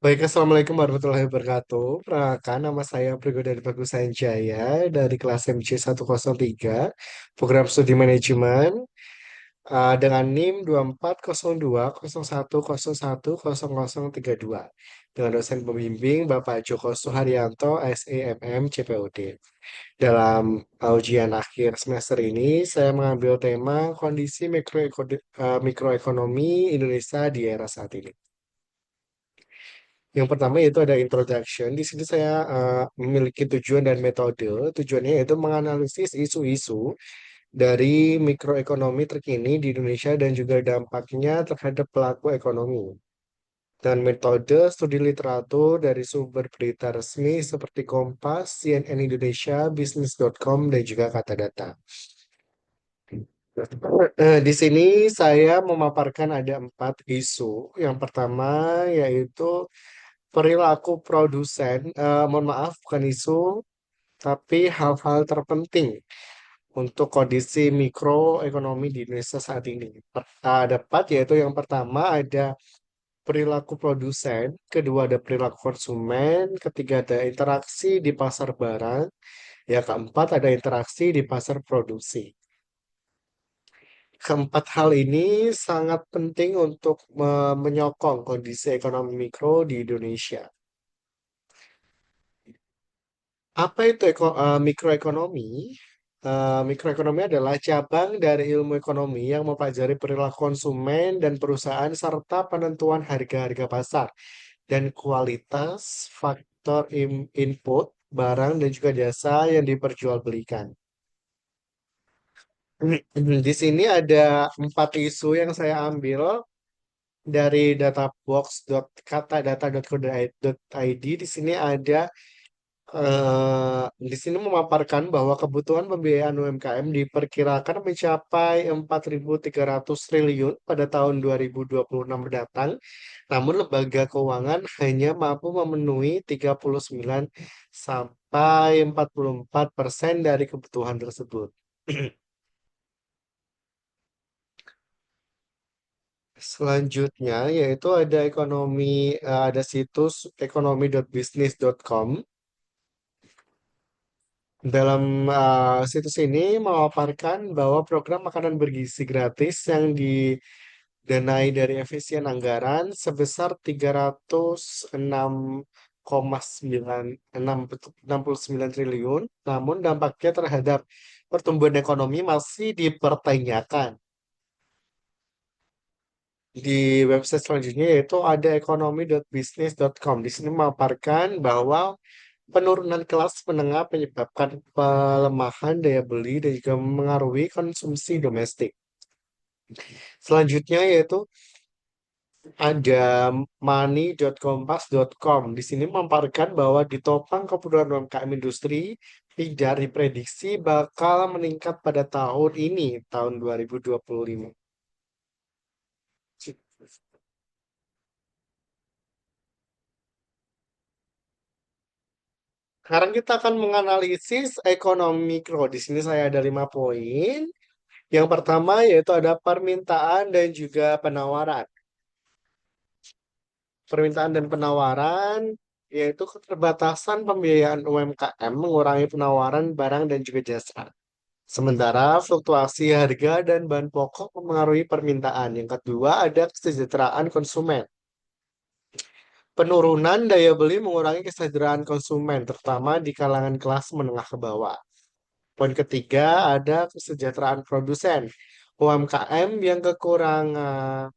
Baik, Assalamualaikum warahmatullahi wabarakatuh. Perkenalkan, nama saya Prigodadi Bagus Sanjaya dari kelas MC 103, Program Studi Manajemen, dengan NIM 240201010032, dengan dosen pembimbing Bapak Joko Suharyanto, SEMM, CPOD. Dalam ujian akhir semester ini, saya mengambil tema kondisi mikroekonomi Indonesia di era saat ini. Yang pertama yaitu ada introduction. Di sini saya memiliki tujuan dan metode. Tujuannya yaitu menganalisis isu-isu dari mikroekonomi terkini di Indonesia dan juga dampaknya terhadap pelaku ekonomi. Dan metode studi literatur dari sumber berita resmi seperti Kompas, CNN Indonesia, Business.com, dan juga Kata Data. Di sini saya memaparkan ada 4 isu. Yang pertama yaitu perilaku produsen, mohon maaf, bukan isu, tapi hal-hal terpenting untuk kondisi mikroekonomi di Indonesia saat ini. Ada 4, yaitu yang pertama ada perilaku produsen, kedua ada perilaku konsumen, ketiga ada interaksi di pasar barang, yang keempat ada interaksi di pasar produksi. Keempat hal ini sangat penting untuk menyokong kondisi ekonomi mikro di Indonesia. Apa itu mikroekonomi? Mikroekonomi adalah cabang dari ilmu ekonomi yang mempelajari perilaku konsumen dan perusahaan serta penentuan harga-harga pasar dan kualitas faktor input barang dan juga jasa yang diperjualbelikan. Di sini ada 4 isu yang saya ambil dari databox.katadata.co.id. Di sini ada di sini memaparkan bahwa kebutuhan pembiayaan UMKM diperkirakan mencapai 4.300 triliun pada tahun 2026 mendatang, namun lembaga keuangan hanya mampu memenuhi 39 sampai 44% dari kebutuhan tersebut. Selanjutnya yaitu ada situs ekonomi.business.com. Dalam situs ini memaparkan bahwa program makanan bergizi gratis yang didanai dari efisien anggaran sebesar 306,9 triliun, namun dampaknya terhadap pertumbuhan ekonomi masih dipertanyakan. Di website selanjutnya yaitu ada ekonomi.business.com. Di sini memaparkan bahwa penurunan kelas menengah menyebabkan pelemahan daya beli dan juga mengaruhi konsumsi domestik. Selanjutnya yaitu ada money.kompas.com. Di sini memaparkan bahwa ditopang kebutuhan UMKM industri tidak diprediksi bakal meningkat pada tahun ini, tahun 2025. Sekarang kita akan menganalisis ekonomi mikro. Di sini saya ada 5 poin. Yang pertama yaitu ada permintaan dan juga penawaran. Permintaan dan penawaran yaitu keterbatasan pembiayaan UMKM mengurangi penawaran barang dan juga jasa. Sementara fluktuasi harga dan bahan pokok mempengaruhi permintaan. Yang kedua ada kesejahteraan konsumen. Penurunan daya beli mengurangi kesejahteraan konsumen, terutama di kalangan kelas menengah ke bawah. Poin ketiga ada kesejahteraan produsen. UMKM yang kekurangan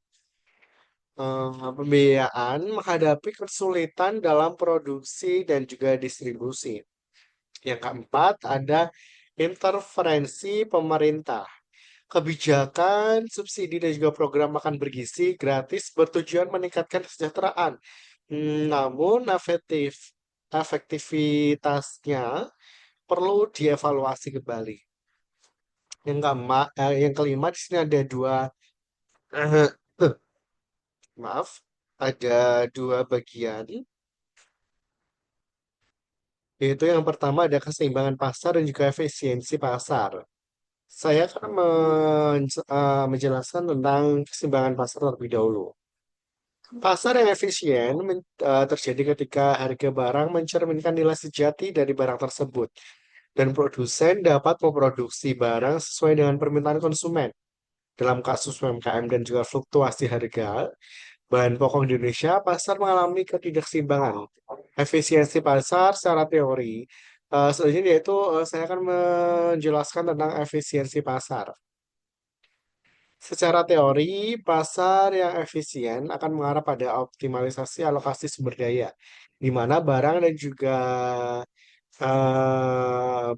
pembiayaan menghadapi kesulitan dalam produksi dan juga distribusi. Yang keempat, ada interferensi pemerintah. Kebijakan, subsidi, dan juga program makan bergizi gratis bertujuan meningkatkan kesejahteraan. Namun, efektivitasnya perlu dievaluasi kembali. Yang kelima, di sini ada dua, maaf, ada dua bagian. Yaitu yang pertama ada keseimbangan pasar dan juga efisiensi pasar. Saya akan menjelaskan tentang keseimbangan pasar terlebih dahulu. Pasar yang efisien terjadi ketika harga barang mencerminkan nilai sejati dari barang tersebut, dan produsen dapat memproduksi barang sesuai dengan permintaan konsumen. Dalam kasus UMKM dan juga fluktuasi harga bahan pokok di Indonesia, pasar mengalami ketidakseimbangan. Efisiensi pasar secara teori, selanjutnya yaitu saya akan menjelaskan tentang efisiensi pasar. Secara teori, pasar yang efisien akan mengarah pada optimalisasi alokasi sumber daya, di mana barang dan juga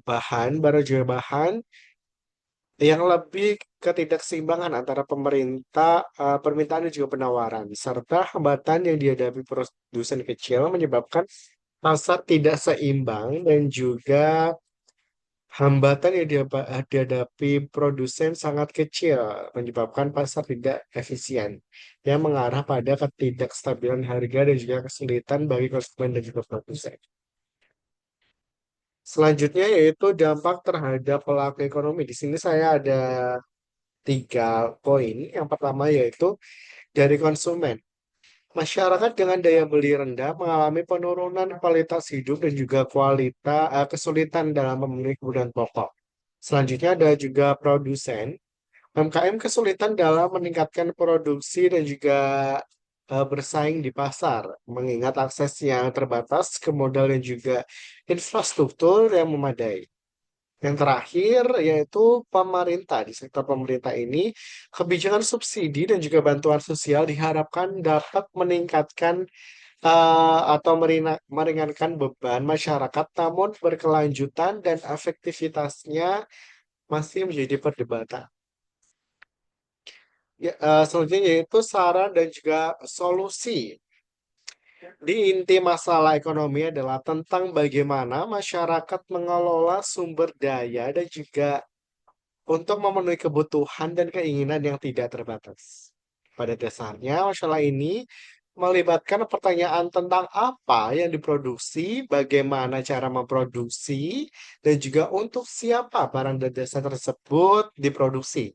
barang juga bahan yang lebih ketidakseimbangan antara permintaan dan juga penawaran, serta hambatan yang dihadapi produsen kecil menyebabkan pasar tidak seimbang dan juga hambatan yang dihadapi produsen sangat kecil menyebabkan pasar tidak efisien yang mengarah pada ketidakstabilan harga dan juga kesulitan bagi konsumen dan juga produsen. Selanjutnya yaitu dampak terhadap pelaku ekonomi. Di sini saya ada 3 poin. Yang pertama yaitu dari konsumen. Masyarakat dengan daya beli rendah mengalami penurunan kualitas hidup dan juga kesulitan dalam memenuhi kebutuhan pokok. Selanjutnya ada juga produsen. UMKM kesulitan dalam meningkatkan produksi dan juga bersaing di pasar, mengingat akses yang terbatas ke modal dan juga infrastruktur yang memadai. Yang terakhir yaitu pemerintah. Di sektor pemerintah ini, kebijakan subsidi dan juga bantuan sosial diharapkan dapat meningkatkan atau meringankan beban masyarakat, namun berkelanjutan dan efektivitasnya masih menjadi perdebatan. Ya, selanjutnya yaitu saran dan juga solusi. Di inti masalah ekonomi adalah tentang bagaimana masyarakat mengelola sumber daya dan juga untuk memenuhi kebutuhan dan keinginan yang tidak terbatas. Pada dasarnya, masalah ini melibatkan pertanyaan tentang apa yang diproduksi, bagaimana cara memproduksi, dan juga untuk siapa barang dan jasa tersebut diproduksi.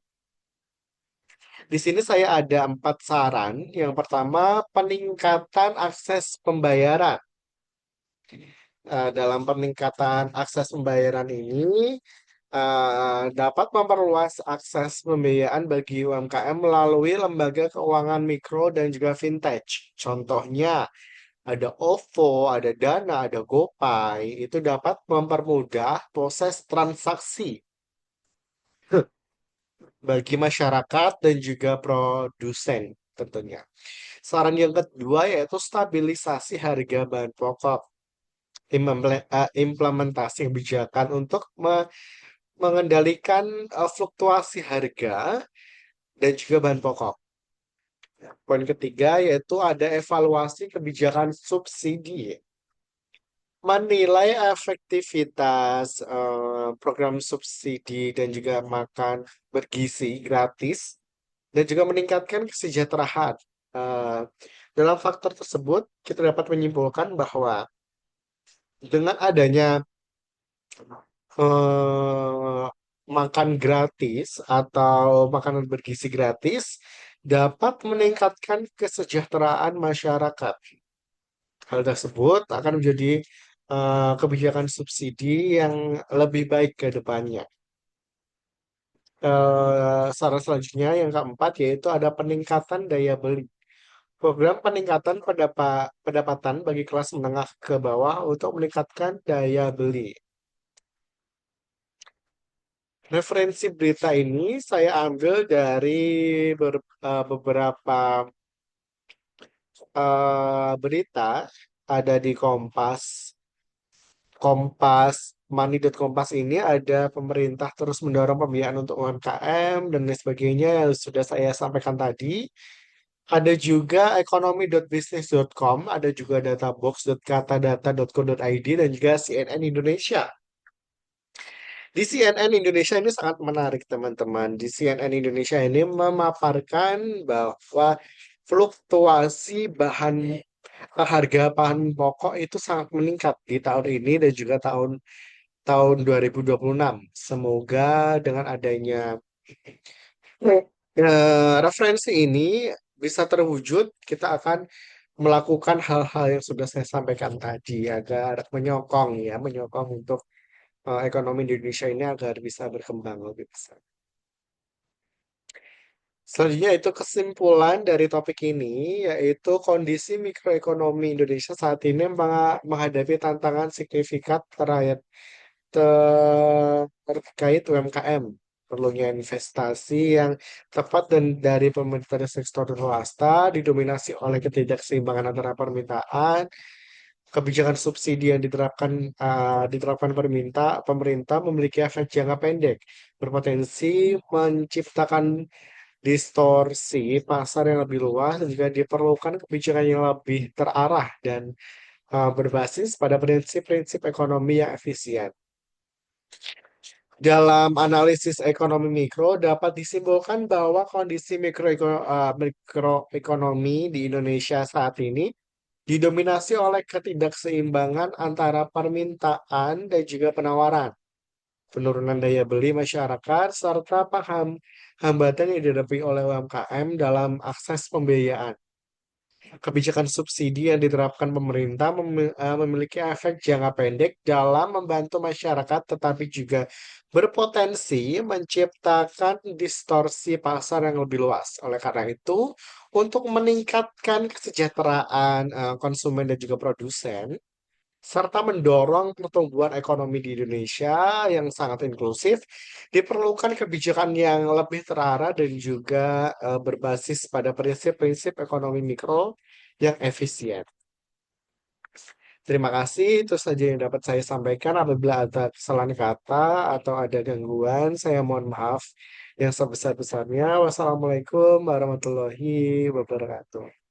Di sini saya ada 4 saran. Yang pertama, peningkatan akses pembayaran. Dalam peningkatan akses pembayaran ini dapat memperluas akses pembiayaan bagi UMKM melalui lembaga keuangan mikro dan juga fintech. Contohnya, ada OVO, ada Dana, ada GoPay. Itu dapat mempermudah proses transaksi bagi masyarakat dan juga produsen tentunya. Saran yang kedua yaitu stabilisasi harga bahan pokok. Implementasi kebijakan untuk mengendalikan fluktuasi harga dan juga bahan pokok. Poin ketiga yaitu ada evaluasi kebijakan subsidi. Menilai efektivitas program subsidi dan juga makan bergizi gratis dan juga meningkatkan kesejahteraan. Eh, Dalam faktor tersebut, kita dapat menyimpulkan bahwa dengan adanya eh, makan gratis atau makanan bergizi gratis dapat meningkatkan kesejahteraan masyarakat. Hal tersebut akan menjadi kebijakan subsidi yang lebih baik ke depannya. Saran selanjutnya yang keempat yaitu ada peningkatan daya beli. Program peningkatan pendapatan bagi kelas menengah ke bawah untuk meningkatkan daya beli. Referensi berita ini saya ambil dari beberapa berita ada di Kompas, Money.Kompas ini ada pemerintah terus mendorong pembiayaan untuk UMKM dan lain sebagainya yang sudah saya sampaikan tadi. Ada juga ekonomi.bisnis.com, ada juga databox.katadata.co.id dan juga CNN Indonesia. Di CNN Indonesia ini sangat menarik, teman-teman. Di CNN Indonesia ini memaparkan bahwa fluktuasi harga bahan pokok itu sangat meningkat di tahun ini dan juga tahun tahun 2026. Semoga dengan adanya referensi ini bisa terwujud, kita akan melakukan hal-hal yang sudah saya sampaikan tadi agar menyokong ya, menyokong untuk ekonomi Indonesia ini agar bisa berkembang lebih besar. Selanjutnya itu kesimpulan dari topik ini, yaitu kondisi mikroekonomi Indonesia saat ini menghadapi tantangan signifikan terkait UMKM. Perlunya investasi yang tepat dan dari pemerintah dan sektor swasta didominasi oleh ketidakseimbangan antara permintaan, kebijakan subsidi yang diterapkan pemerintah memiliki efek jangka pendek, berpotensi menciptakan distorsi pasar yang lebih luas dan juga diperlukan kebijakan yang lebih terarah dan berbasis pada prinsip-prinsip ekonomi yang efisien. Dalam analisis ekonomi mikro dapat disimpulkan bahwa kondisi mikroekonomi di Indonesia saat ini didominasi oleh ketidakseimbangan antara permintaan dan juga penawaran, penurunan daya beli masyarakat, serta hambatan yang dihadapi oleh UMKM dalam akses pembiayaan. Kebijakan subsidi yang diterapkan pemerintah memiliki efek jangka pendek dalam membantu masyarakat, tetapi juga berpotensi menciptakan distorsi pasar yang lebih luas. Oleh karena itu, untuk meningkatkan kesejahteraan konsumen dan juga produsen, serta mendorong pertumbuhan ekonomi di Indonesia yang sangat inklusif, diperlukan kebijakan yang lebih terarah dan juga berbasis pada prinsip-prinsip ekonomi mikro yang efisien. Terima kasih, itu saja yang dapat saya sampaikan. Apabila ada kesalahan kata atau ada gangguan, saya mohon maaf yang sebesar-besarnya. Wassalamualaikum warahmatullahi wabarakatuh.